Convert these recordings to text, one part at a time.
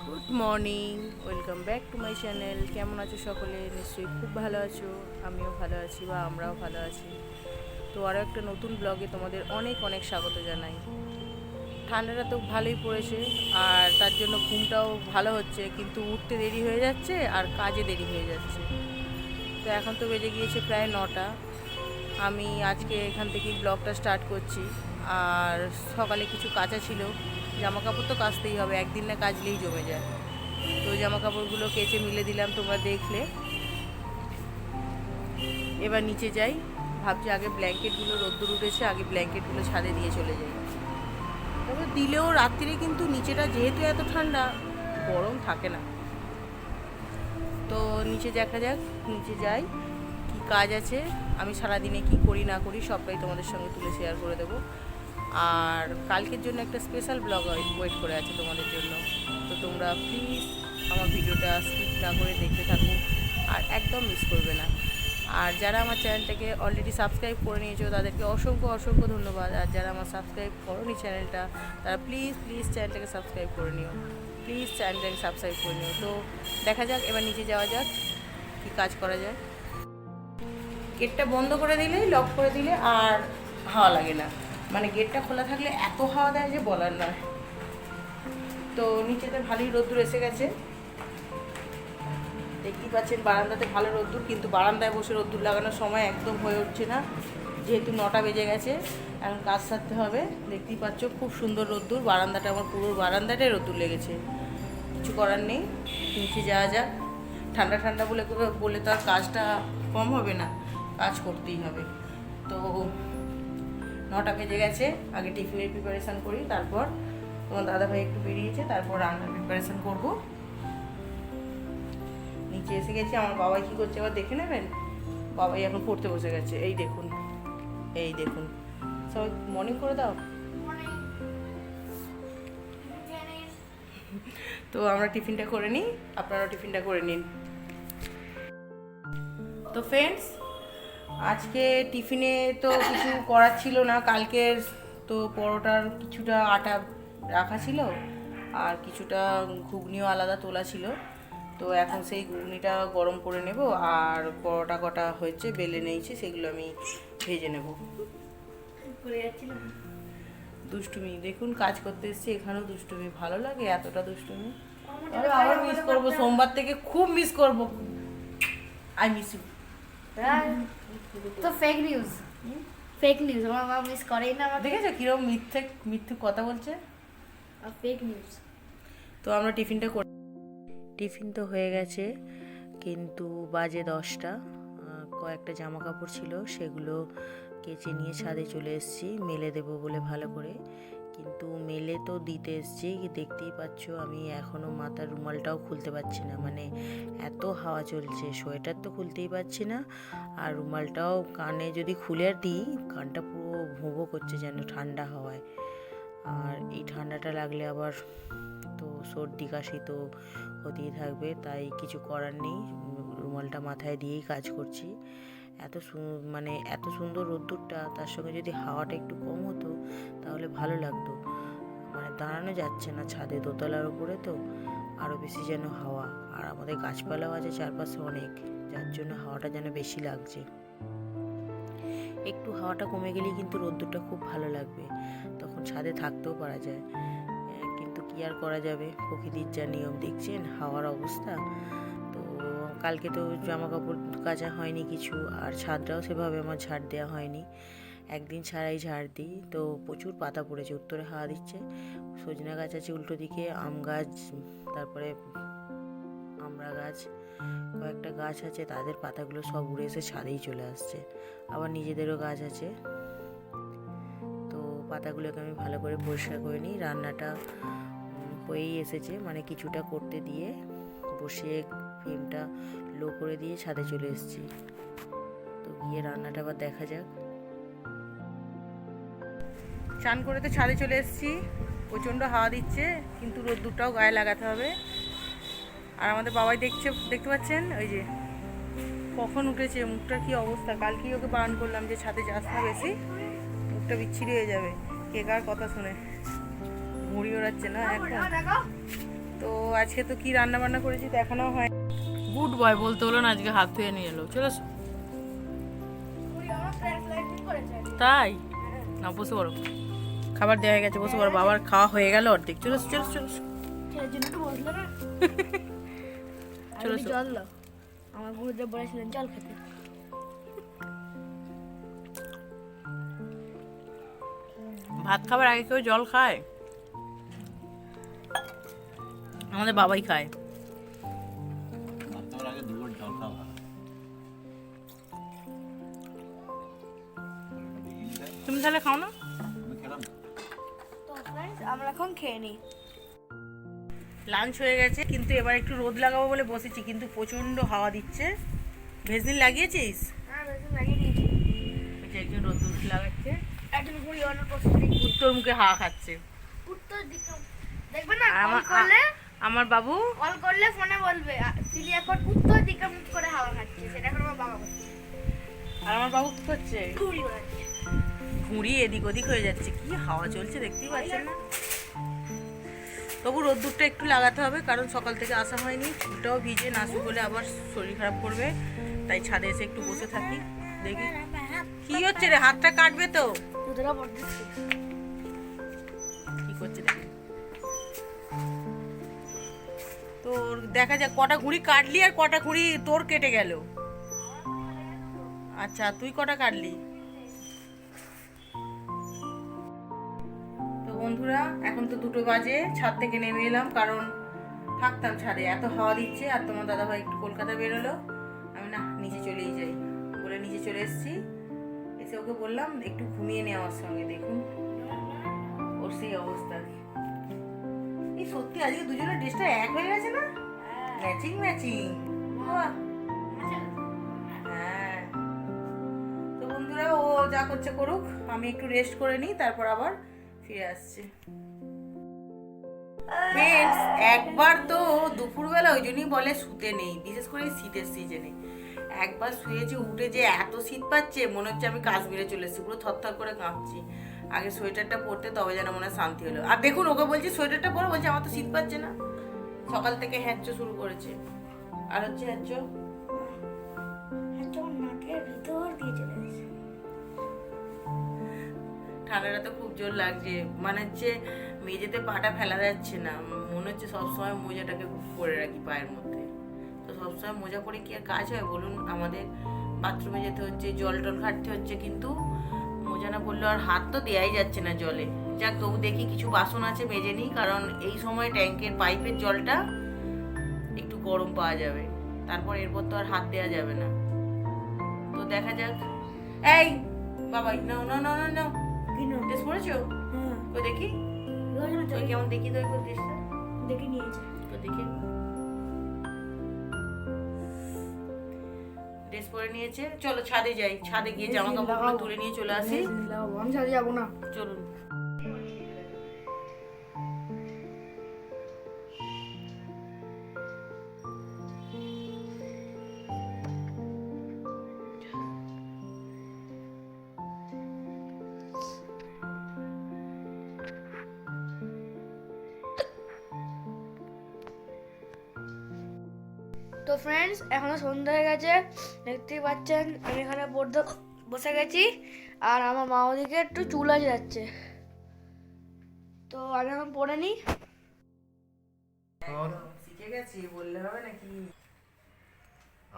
Good morning, welcome back to my channel. কেমন আছো সকলে? নিশ্চয়ই খুব ভালো আছো। আমিও ভালো আছি বা আমরাও ভালো আছি। তো আরও একটা নতুন ব্লগে তোমাদের অনেক অনেক স্বাগত জানাই। ঠান্ডাটা তো ভালোই পড়েছে, আর তার জন্য ঘুমটাও ভালো হচ্ছে, কিন্তু উঠতে দেরি হয়ে যাচ্ছে আর কাজে দেরি হয়ে যাচ্ছে। তো এখন তো বেজে গিয়েছে প্রায় 9টা। আমি আজকে এখান থেকেই ব্লগটা স্টার্ট করছি। আর সকালে কিছু কাচা ছিল, জামা কাপড় তো কাচতেই হবে, একদিন না কাচলেই জমে যায়। তো জামা কাপড়গুলো কেচে মিলে দিলাম, তোমরা দেখলে। এবার নিচে যাই, ভাবছি আগে ব্ল্যাঙ্কেটগুলো, রোদ্দুর উঠেছে, আগে ব্ল্যাঙ্কেটগুলো ছাদে দিয়ে চলে যাই। তবে দিলেও রাত্রিরে কিন্তু নিচেটা যেহেতু এত ঠান্ডা, গরম থাকে না। তো নিচে দেখা যাক, নিচে যাই, কি কাজ আছে, আমি সারাদিনে কি করি না করি সবটাই তোমাদের সঙ্গে তুলে শেয়ার করে দেবো। আর কালকের জন্য একটা স্পেশাল ব্লগ ওয়েট করে আছে তোমাদের জন্য। তো তোমরা প্লিজ আমার ভিডিওটা স্কিপ না করে দেখতে থাকো, আর একদম মিস করবে না। আর যারা আমার চ্যানেলটাকে অলরেডি সাবস্ক্রাইব করে নিয়েছো তাদেরকে অসংখ্য অসংখ্য ধন্যবাদ। আর যারা আমার সাবস্ক্রাইব করোনি চ্যানেলটা, তারা প্লিজ প্লিজ চ্যানেলটাকে সাবস্ক্রাইব করে নিও, প্লিজ চ্যানেলটাকে সাবস্ক্রাইব করে নিও। তো দেখা যাক, এবার নিচে যাওয়া যাক, কী কাজ করা যায়। গেটটা বন্ধ করে দিলেই, লক করে দিলে আর হাওয়া লাগে না। মানে গেটটা খোলা থাকলে এত হাওয়া দেয় যে বলার নয়। তো নিচেতে ভালোই রোদ্দুর এসে গেছে, দেখতেই পাচ্ছেন। বারান্দাতে ভালো রোদ্দুর, কিন্তু বারান্দায় বসে রোদ্দুর লাগানোর সময় একদম হয়ে উঠছে না, যেহেতু 9টা বেজে গেছে। এখন কাজ সারতে হবে। দেখতেই পাচ্ছ খুব সুন্দর রোদ্দুর, বারান্দাটা আমার পুরো বারান্দাটাই রোদ্দুর লেগেছে। কিছু করার নেই, নিচে যাওয়া যাক। ঠান্ডা ঠান্ডা বলে বলে তো আর কাজটা কম হবে না, কাজ করতেই হবে। তো 9টা বেজে গেছে, আগে টিফিনের প্রিপারেশান করি, তারপর তোমার দাদাভাই একটু বেরিয়েছে, তারপর রান্নার প্রিপারেশান করব। নিচে এসে গেছি, আমার বাবাই কী করছে আবার দেখে নেবেন। বাবাই এখন পড়তে বসে গেছে, এই দেখুন, এই দেখুন। সবাই মর্নিং করে দাও। তো আমরা টিফিনটা করে নিই, আপনারাও টিফিনটা করে নিন। তো ফ্রেন্ডস, আজকে টিফিনে তো কিছু করার ছিল না। কালকের তো পরোটার কিছুটা আটা রাখা ছিল, আর কিছুটা ঘুগনিও আলাদা তোলা ছিল। তো এখন সেই ঘুগনিটা গরম করে নেব, আর পরোটা কটা হয়েছে বেলে নিয়েছি, সেগুলো আমি ভেজে নেব। দুষ্টুমি দেখুন, কাজ করতে এসেছি, এখানেও দুষ্টুমি। ভালো লাগে এতটা দুষ্টুমি। আবার মিস করবো, সোমবার থেকে খুব মিস করবো। I miss you. তো ফেক নিউজ, ফেক নিউজ। আমার মা মিস করেই না আমাকে। দেখেছো কিরকম মিথ্যে মিথ্যে কথা বলছে। Fake news. তো আমরা টিফিন তো হয়ে গেছে, কিন্তু বাজে 10টা। কয়েকটা জামা কাপড় ছিল, সেগুলো কেচে নিয়ে ছাদে চলে এসেছি মেলে দেবো বলে ভালো করে। কিন্তু মেলে তো দিতে এসেছি, দেখতেই পাচ্ছ আমি এখনও মাথার রুমালটাও খুলতে পারছি না। মানে এত হাওয়া চলছে, সোয়েটার তো খুলতেই পারছি না, আর রুমালটাও কানে যদি খুলে দিই কানটা পুরো ভোঁ করছে যেন ঠান্ডা হাওয়ায়। আর এই ঠান্ডাটা লাগলে আবার তো সর্দি কাশি তো হতেই থাকবে, তাই কিছু করার নেই, রুমালটা মাথায় দিয়েই কাজ করছি। মানে এত সুন্দর রোদ্দুরটা, তার সঙ্গে যদি হাওয়াটা একটু কম হতো তাহলে ভালো লাগতো। মানে দাঁড়ানো যাচ্ছে না ছাদে, দোতলার ওপরে তো আরও বেশি যেন হাওয়া, আর আমাদের গাছপালাও আছে চারপাশে অনেক, যার জন্য হাওয়াটা যেন বেশি লাগছে। একটু হাওয়াটা কমে গেলেই কিন্তু রোদ্দুরটা খুব ভালো লাগবে, তখন ছাদে থাকতেও পারা যায়। কিন্তু কি আর করা যাবে, প্রকৃতির যা নিয়ম, দেখছেন হাওয়ার অবস্থা। তো কালকে তো জামা কাপড় কাচা হয়নি কিছু, আর ছাদটাও সেভাবে আমার ঝাড় দেওয়া হয়নি, একদিন ছাড়াই ঝাড় দিই। তো প্রচুর পাতা পড়েছে, উত্তরে হাওয়া দিচ্ছে, সজনা গাছ আছে উল্টো দিকে, আম গাছ, তারপরে আমড়া গাছ, কয়েকটা গাছ আছে, তাদের পাতাগুলো সব উড়ে এসে ছাদেই চলে আসছে। আবার নিজেদেরও গাছ আছে। তো পাতাগুলোকে আমি ভালো করে পরিষ্কার করে নিই। রান্নাটা হয়েই এসেছে, মানে কিছুটা করতে দিয়ে বসিয়ে ফ্লেমটা লো করে দিয়ে ছাদে চলে এসেছি। তো গিয়ে রান্নাটা আবার দেখা যাক। চান করে তো ছাদে চলে এসেছি, প্রচণ্ড হাওয়া দিচ্ছে, কিন্তু রোদ্দুরটাও গায়ে লাগাতে হবে। আর আমাদের বাবাই দেখতে পাচ্ছেন, ওই যে কখন উঠেছে, মুখটার কি অবস্থা। কালকেই ওকে বারণ করলাম যে ছাদে যাস না বেশি, মুখটা বিচ্ছিরি হয়ে যাবে। কে কার কথা শুনে ঘুড়ি ওড়াচ্ছে না এখন। তো আজকে তো কি রান্না বান্না করেছি দেখানো হয়। গুড বয় বলতে হলো না, আজকে হাত ধুয়ে নিয়ে এলো। চলো তাই না, বসে পড়ো, খাবার দেওয়া হয়ে গেছে, বসে পড়ো। বাবার খাওয়া হয়ে গেল অর্ধেক। চলো চলো চলো চলো জল দাও, আমার গুরুদেব বলেছিলেন জল খেতে। ভাত খাবার আগে কেউ জল খায়? আমাদের বাবাই খায়। তুমি তাহলে খাও না? তো फ्रेंड्स আমরা এখন খেয়ে নিই। লাঞ্চ হয়ে গেছে, কিন্তু এবার একটু রোদ লাগাবো বলে বসেছি, কিন্তু প্রচন্ড হাওয়া দিচ্ছে। ভেজলিন লাগিয়েছিস? হ্যাঁ বেশি লাগিয়ে দিয়েছি। ওই যে একজন রোদ লাগাচ্ছে, একজন ঘুরি অন্য প্রস্তুতি উত্তর মুখে হাওয়া খাচ্ছে। উত্তর দিকে দেখবে না, কল করলে আমার বাবু কল করলে ফোনে বলবে সিলি এখন উত্তর দিকে মুখ করে হাওয়া খাচ্ছে, সেটা এখন আমার বাবা বলছে। আর আমার বাবু কি করছে? ঘুরি ওড়াচ্ছে। ঘুড়ি এদিক ওদিক হয়ে যাচ্ছে, কি হাওয়া চলছে দেখতেই পাচ্ছেন না। তবু রোদ্দুরটা একটু লাগাতে হবে, কারণ সকাল থেকে আসা হয়নি, চুলটাও ভিজে, না শুকোলে আবার শরীর খারাপ করবে। তাই ছাদে এসে একটু বসে থাকি, দেখি কি হচ্ছে রে, হাতটা কাটবে তো। দুধরা বড় দিচ্ছে। কি করছে দেখি। তো দেখা যাক কটা ঘুড়ি কাটলি আর কটা ঘুড়ি তোর কেটে গেল। আচ্ছা, তুই কটা কাটলি? তো বন্ধুরা, এখন তো 2টো বাজে, ছাদ থেকে নেমে এলাম, কারণ থাকতাম ছাদে, এত হাওয়া দিচ্ছে। আর তোমার দাদাভাই একটু কলকাতা বেরোলো, আমি না নিচে চলেই যাই বলে নিচে চলে এসেছি। এসে ওকে বললাম একটু ঘুমিয়ে নে আমার সঙ্গে। দেখুন ওর সেই অবস্থা। এই সত্যি আজকে দুজনের ড্রেসটা এক হয়ে গেছে না, ম্যাচিং ম্যাচিং। হ্যাঁ, তো বন্ধুরা ও যা করছে করুক, আমি একটু রেস্ট করে নিই, তারপর আবার ফিরে আসছি। ফ্রেন্ডস, একবার তো দুপুরবেলা ওই জন্যই বলে শুতে নেই, বিশেষ করে শীতের সিজনে। একবার শুয়েছি, উঠে যে এত শীত পাচ্ছে, মনে হচ্ছে আমি কাশ্মীরে চলে এসেছি, পুরো থরথর করে কাঁপছি। আগে সোয়েটারটা পরতে, তবে যেন মনে হয় শান্তি হলো। আর দেখুন ওকে বলছি সোয়েটারটা পরো, বলছে আমার তো শীত পাচ্ছে না। সকাল থেকে হ্যাঁচো শুরু করেছে, আর হচ্ছে হ্যাঁচো নাকের ভিতর দিয়ে চলে গেছে। ঠান্ডাটা তো খুব জোর লাগছে, মানে হচ্ছে মেঝেতে পাটা ফেলা যাচ্ছে না, মনে হচ্ছে সবসময় মোজাটাকে পরে রাখি পায়ের মধ্যে। তো সবসময় মোজা পরে কি আর কাজ হয় বলুন? আমাদের বাথরুমে যেতে হচ্ছে, জল টল ঘাটতে হচ্ছে, কিন্তু মোজা না পরলে আর হাত তো দেওয়াই যাচ্ছে না জলে। যাক, তবু দেখি কিছু বাসন আছে মেজে নিই, কারণ এই সময় ট্যাঙ্কের পাইপের জলটা একটু গরম পাওয়া যাবে, তারপর এরপর তো আর হাত দেওয়া যাবে না। তো দেখা যাক। এই বাবাই, নাও নাও নাও নাও, ড্রেস পরেছো? ওই দেখি, ওই কেমন দেখি তো ড্রেসটা দেখে নিয়েছে। তো দেখি, ড্রেস পরে নিয়েছে। চলো ছাদে যাই, ছাদে গিয়ে জামা কাপড়গুলো তুলে নিয়ে চলে আসি। আমি ছাদে যাবো না। চলুন। তো ফ্রেন্ডস, এখনো সন্ধ্যা হয়ে গেছে, দেখতেই পাচ্ছেন আমি এখানে পড়তে বসে গেছি, আর আমার মা ওদিকে একটু চুল আজে যাচ্ছে। তো আমি এখন পড়ে নিই। শিখে গেছি বললে হবে নাকি?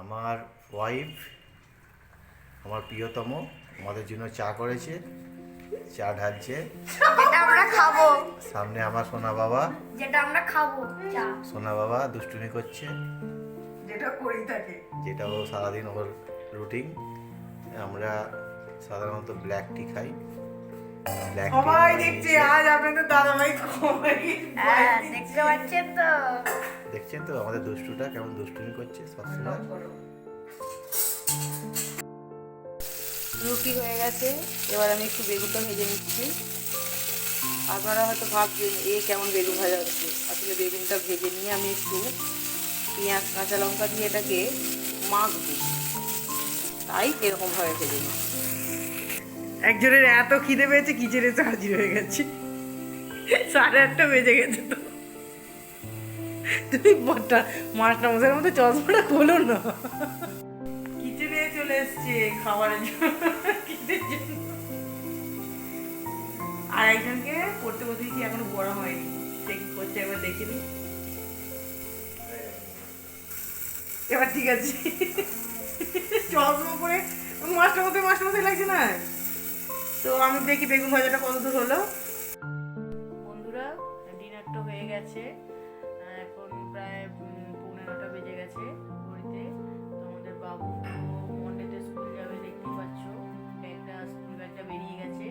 আমার ওয়াইফ, আমার প্রিয়তম, আমাদের জন্য চা করেছে, চা ঢালছে। যেটা আমরা খাবো, সামনে আমার সোনা বাবা, যেটা আমরা খাবো চা। সোনা বাবা দুষ্টুমি করছে, যেটা করি থাকে, যেটা ও সারাদিন ওর রুটিন। আমরা সাধারণত ব্ল্যাক টি খাই। ব্ল্যাক টি সবাই দেখছে আজ আপনাদের দাদাভাই দেখতে পাচ্ছেন তো? দেখছেন তো আমাদের দুষ্টুটা কেমন দুষ্টুমি করছে সবসময়। রুটি হয়ে গেছে, এবার আমি একটু বেগুনটা ভেজে নিচ্ছি। আপনারা হয়তো ভাবছেন এ কেমন বেগুন ভাজা হচ্ছে, আসলে বেগুনটা ভেজে নিয়ে আমি একটু পেঁয়াজ কাঁচা লঙ্কা দিয়ে এটাকে মাখবো, তাই এরকমভাবে ভেজে নিই। একজনের এত খিদে পেয়েছে, কিচেনে হাজির হয়ে গেছে, 8:30 বেজে গেছে। তো তুমি মাস্টার মশাইয়ের মতো চশমাটা খোলো না। কিচেনে চলে এসছে খাবারের জন্য, কিসের জন্য? আর একজনকে পড়তে বসে দিয়েছি, এখনো পড়া হয়নি, সে কি করছে একবার দেখে নি। এবার ঠিক আছে, চশমা পরে মাস্টার মতো লাগছে না। তো আমি দেখি বেগুন ভাজাটা কত দূর হলো। বন্ধুরা, ডিনারটা হয়ে গেছে, এখন প্রায় 9:30 বেজে গেছে ঘড়িতে। তো আমাদের বাবু মন্ডেতে স্কুল যাবে, দেখতেই পাচ্ছ স্কুল ব্যাগটা বেরিয়ে গেছে।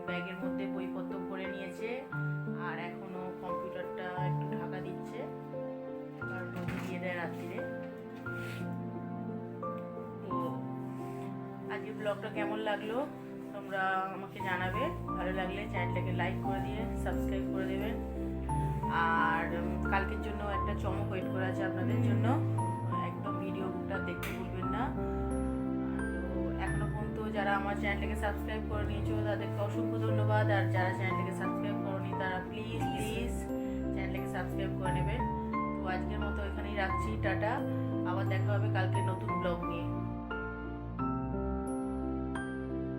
ব্যাগের মধ্যে বইপত্র ভরে নিয়েছে, আর এখনো কম্পিউটারটা একটু ঢাকা দিচ্ছে, কারণ রোদে দিয়ে দেয় রাত্রিরে। তো আজকে ব্লগটা কেমন লাগলো তোমরা আমাকে জানাবে। ভালো লাগলে চ্যানেলটাকে লাইক করে দিয়ে সাবস্ক্রাইব করে দেবেন। আর কালকের জন্য একটা চমক ওয়েট করে আছে আপনাদের জন্য, একদম ভিডিওটা দেখতে ভুলবেন না। তো এখনো পর্যন্ত যারা আমার চ্যানেলটাকে সাবস্ক্রাইব করে নিয়েছো তাদেরকে অসংখ্য ধন্যবাদ। আর যারা চ্যানেলটাকে সাবস্ক্রাইব করনি তারা প্লিজ চ্যানেলটাকে সাবস্ক্রাইব করে নেবেন। তো আজকের মতো এখানেই রাখছি, টাটা। আবার দেখা হবে কালকে নতুন ব্লগ নিয়ে।